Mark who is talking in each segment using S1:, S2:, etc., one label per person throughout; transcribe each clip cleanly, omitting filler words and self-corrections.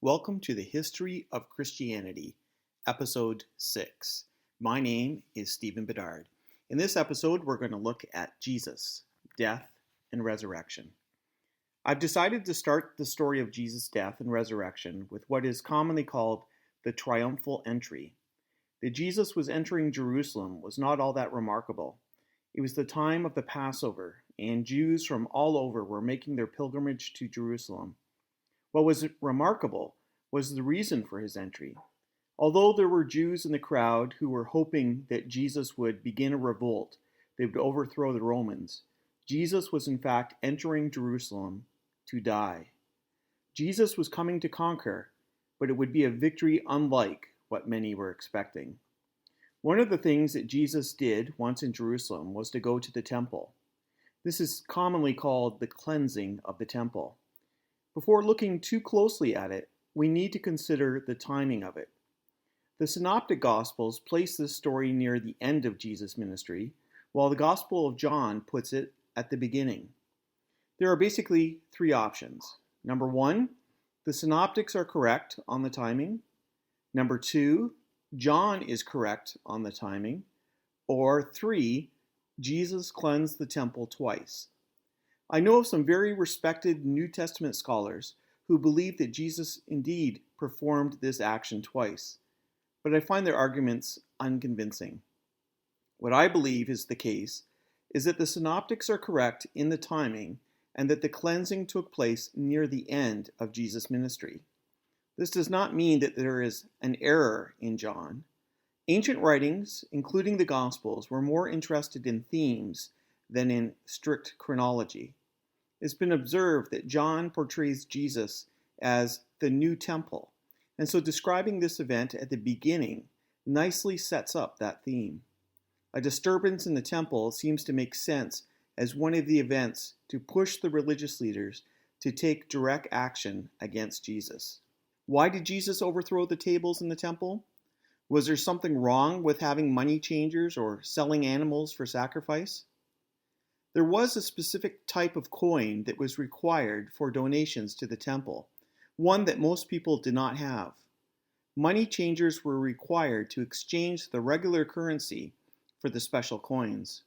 S1: Welcome to the History of Christianity, Episode 6. My name is Stephen Bedard. In this episode, we're going to look at Jesus, death, and resurrection. I've decided to start the story of Jesus' death and resurrection with what is commonly called the triumphal entry. That Jesus was entering Jerusalem was not all that remarkable. It was the time of the Passover, and Jews from all over were making their pilgrimage to Jerusalem. What was remarkable was the reason for his entry. Although there were Jews in the crowd who were hoping that Jesus would begin a revolt, they would overthrow the Romans, Jesus was in fact entering Jerusalem to die. Jesus was coming to conquer, but it would be a victory unlike what many were expecting. One of the things that Jesus did once in Jerusalem was to go to the temple. This is commonly called the cleansing of the temple. Before looking too closely at it, we need to consider the timing of it. The Synoptic Gospels place this story near the end of Jesus' ministry, while the Gospel of John puts it at the beginning. There are basically three options. Number one, the Synoptics are correct on the timing. Number two, John is correct on the timing. Or three, Jesus cleansed the temple twice. I know of some very respected New Testament scholars who believe that Jesus indeed performed this action twice, but I find their arguments unconvincing. What I believe is the case is that the Synoptics are correct in the timing and that the cleansing took place near the end of Jesus' ministry. This does not mean that there is an error in John. Ancient writings, including the Gospels, were more interested in themes than in strict chronology. It's been observed that John portrays Jesus as the new temple, and so describing this event at the beginning nicely sets up that theme. A disturbance in the temple seems to make sense as one of the events to push the religious leaders to take direct action against Jesus. Why did Jesus overthrow the tables in the temple? Was there something wrong with having money changers or selling animals for sacrifice? There was a specific type of coin that was required for donations to the temple, one that most people did not have. Money changers were required to exchange the regular currency for the special coins.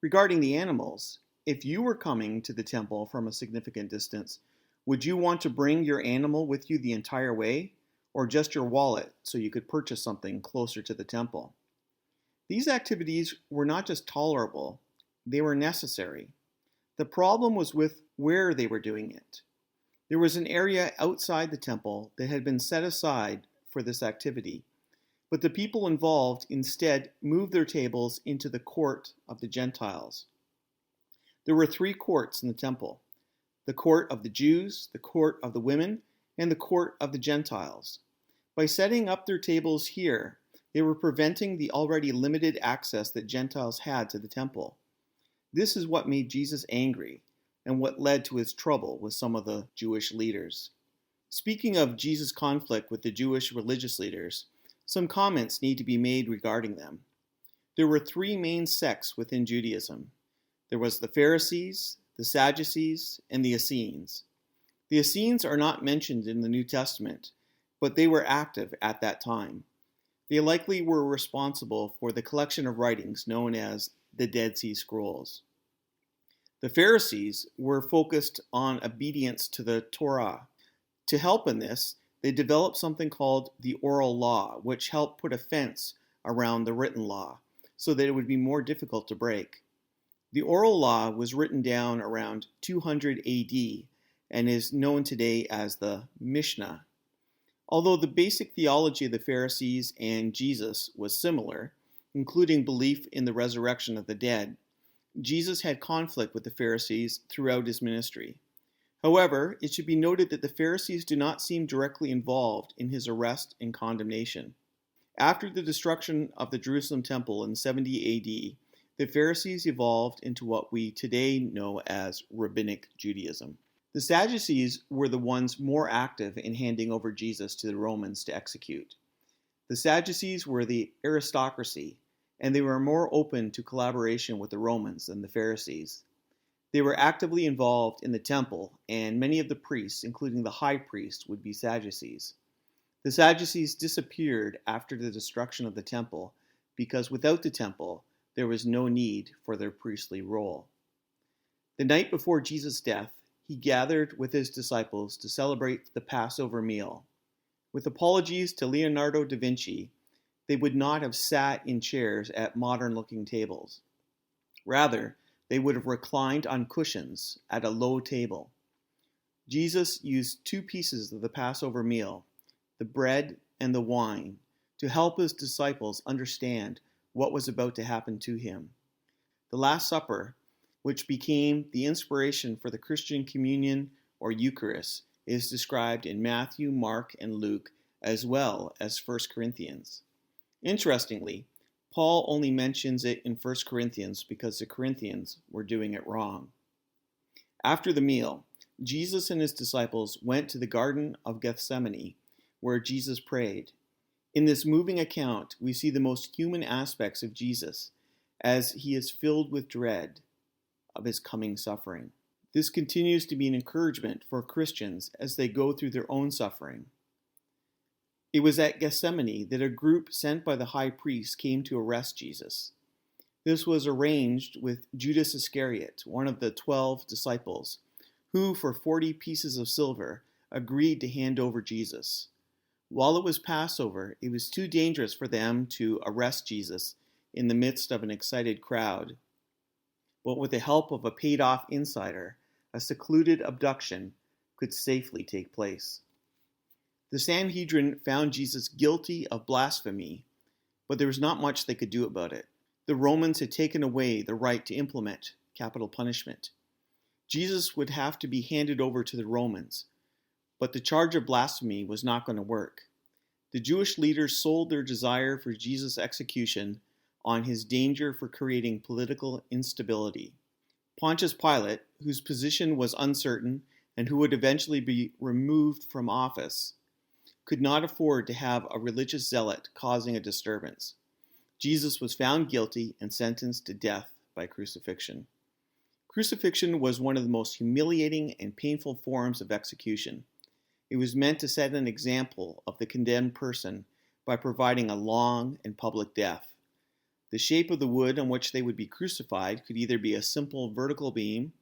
S1: Regarding the animals, if you were coming to the temple from a significant distance, would you want to bring your animal with you the entire way, or just your wallet so you could purchase something closer to the temple? These activities were not just tolerable, they were necessary. The problem was with where they were doing it. There was an area outside the temple that had been set aside for this activity, but the people involved instead moved their tables into the court of the Gentiles. There were three courts in the temple: the court of the Jews, the court of the women, and the court of the Gentiles. By setting up their tables here, they were preventing the already limited access that Gentiles had to the temple. This is what made Jesus angry and what led to his trouble with some of the Jewish leaders. Speaking of Jesus' conflict with the Jewish religious leaders, some comments need to be made regarding them. There were three main sects within Judaism. There was the Pharisees, the Sadducees, and the Essenes. The Essenes are not mentioned in the New Testament, but they were active at that time. They likely were responsible for the collection of writings known as the Dead Sea Scrolls. The Pharisees were focused on obedience to the Torah. To help in this, they developed something called the oral law, which helped put a fence around the written law so that it would be more difficult to break. The oral law was written down around 200 AD and is known today as the Mishnah. Although the basic theology of the Pharisees and Jesus was similar, including belief in the resurrection of the dead, Jesus had conflict with the Pharisees throughout his ministry. However, it should be noted that the Pharisees do not seem directly involved in his arrest and condemnation. After the destruction of the Jerusalem temple in 70 AD, the Pharisees evolved into what we today know as Rabbinic Judaism. The Sadducees were the ones more active in handing over Jesus to the Romans to execute. The Sadducees were the aristocracy, and they were more open to collaboration with the Romans than the Pharisees. They were actively involved in the temple, and many of the priests, including the high priest, would be Sadducees. The Sadducees disappeared after the destruction of the temple because without the temple, there was no need for their priestly role. The night before Jesus' death, he gathered with his disciples to celebrate the Passover meal. With apologies to Leonardo da Vinci, they would not have sat in chairs at modern-looking tables. Rather, they would have reclined on cushions at a low table. Jesus used two pieces of the Passover meal, the bread and the wine, to help his disciples understand what was about to happen to him. The Last Supper, which became the inspiration for the Christian communion or Eucharist, is described in Matthew, Mark, and Luke, as well as 1 Corinthians. Interestingly, Paul only mentions it in 1 Corinthians because the Corinthians were doing it wrong. After the meal, Jesus and his disciples went to the Garden of Gethsemane, where Jesus prayed. In this moving account, we see the most human aspects of Jesus, as he is filled with dread of his coming suffering. This continues to be an encouragement for Christians as they go through their own suffering. It was at Gethsemane that a group sent by the high priest came to arrest Jesus. This was arranged with Judas Iscariot, one of the 12 disciples, who for 40 pieces of silver agreed to hand over Jesus. While it was Passover, it was too dangerous for them to arrest Jesus in the midst of an excited crowd. But with the help of a paid-off insider, a secluded abduction could safely take place. The Sanhedrin found Jesus guilty of blasphemy, but there was not much they could do about it. The Romans had taken away the right to implement capital punishment. Jesus would have to be handed over to the Romans, but the charge of blasphemy was not going to work. The Jewish leaders sold their desire for Jesus' execution on his danger for creating political instability. Pontius Pilate, whose position was uncertain and who would eventually be removed from office, could not afford to have a religious zealot causing a disturbance. Jesus was found guilty and sentenced to death by crucifixion. Crucifixion was one of the most humiliating and painful forms of execution. It was meant to set an example of the condemned person by providing a long and public death. The shape of the wood on which they would be crucified could either be a simple vertical beam,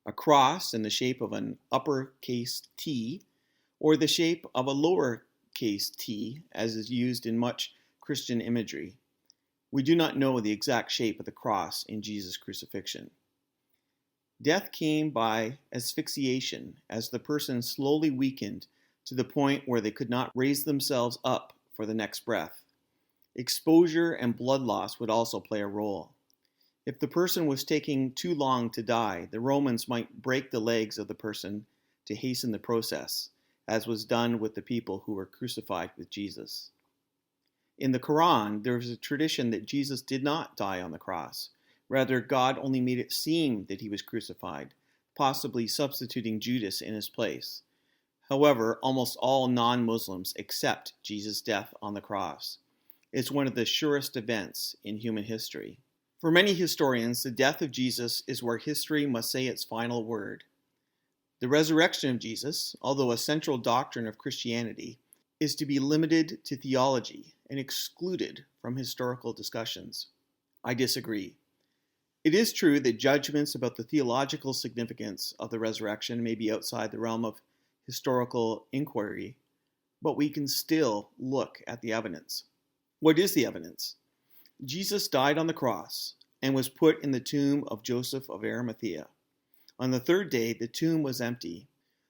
S1: a cross in the shape of an uppercase T, or the shape of a lowercase t, as is used in much Christian imagery. We do not know the exact shape of the cross in Jesus' crucifixion. Death came by asphyxiation as the person slowly weakened to the point where they could not raise themselves up for the next breath. Exposure and blood loss would also play a role. If the person was taking too long to die, the Romans might break the legs of the person to hasten the process, as was done with the people who were crucified with Jesus. In the Quran, there is a tradition that Jesus did not die on the cross. Rather, God only made it seem that he was crucified, possibly substituting Judas in his place. However, almost all non-Muslims accept Jesus' death on the cross. It's one of the surest events in human history. For many historians, the death of Jesus is where history must say its final word. The resurrection of Jesus, although a central doctrine of Christianity, is to be limited to theology and excluded from historical discussions. I disagree. It is true that judgments about the theological significance of the resurrection may be outside the realm of historical inquiry, but we can still look at the evidence. What is the evidence? Jesus died on the cross and was put in the tomb of Joseph of Arimathea. On the third day, the tomb was empty.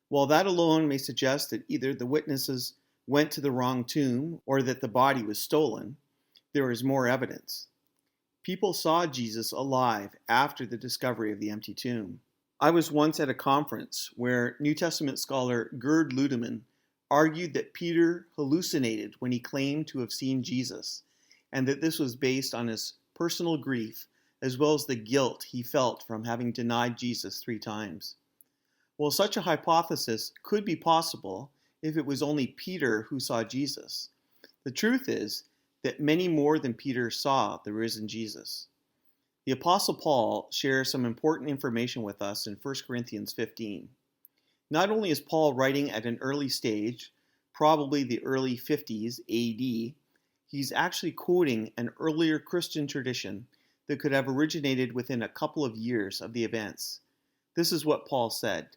S1: While that alone may suggest that either the witnesses went to the wrong tomb or that the body was stolen, there is more evidence. People saw Jesus alive after the discovery of the empty tomb. I was once at a conference where New Testament scholar Gerd Ludemann argued that Peter hallucinated when he claimed to have seen Jesus, and that this was based on his personal grief as well as the guilt he felt from having denied Jesus 3 times. Well, such a hypothesis could be possible if it was only Peter who saw Jesus. The truth is that many more than Peter saw the risen Jesus. The Apostle Paul shares some important information with us in 1 Corinthians 15. Not only is Paul writing at an early stage, probably the early 50s AD, he's actually quoting an earlier Christian tradition that could have originated within a couple of years of the events. This is what Paul said,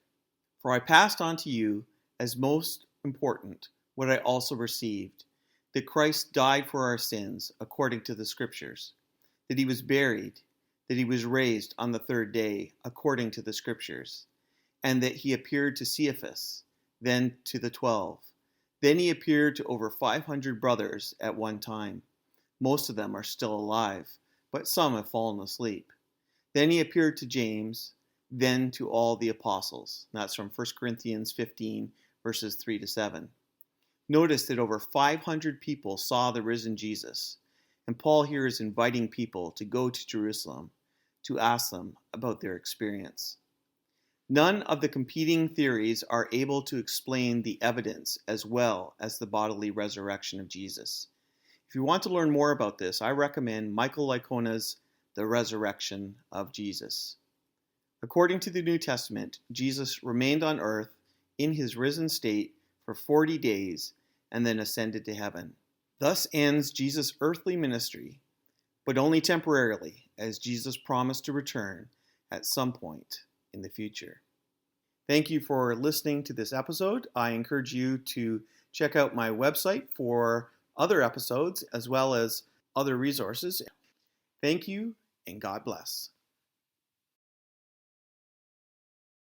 S1: "For I passed on to you as most important what I also received, that Christ died for our sins according to the Scriptures, that he was buried, that he was raised on the third day according to the Scriptures, and that he appeared to Cephas, then to the 12. Then he appeared to over 500 brothers at one time. Most of them are still alive, but some have fallen asleep. Then he appeared to James, then to all the apostles." That's from 1 Corinthians 15, verses 3 to 7. Notice that over 500 people saw the risen Jesus, and Paul here is inviting people to go to Jerusalem to ask them about their experience. None of the competing theories are able to explain the evidence as well as the bodily resurrection of Jesus. If you want to learn more about this, I recommend Michael Licona's The Resurrection of Jesus. According to the New Testament, Jesus remained on earth in his risen state for 40 days and then ascended to heaven. Thus ends Jesus' earthly ministry, but only temporarily, as Jesus promised to return at some point in the future. Thank you for listening to this episode. I encourage you to check out my website for other episodes as well as other resources. Thank you, and God bless.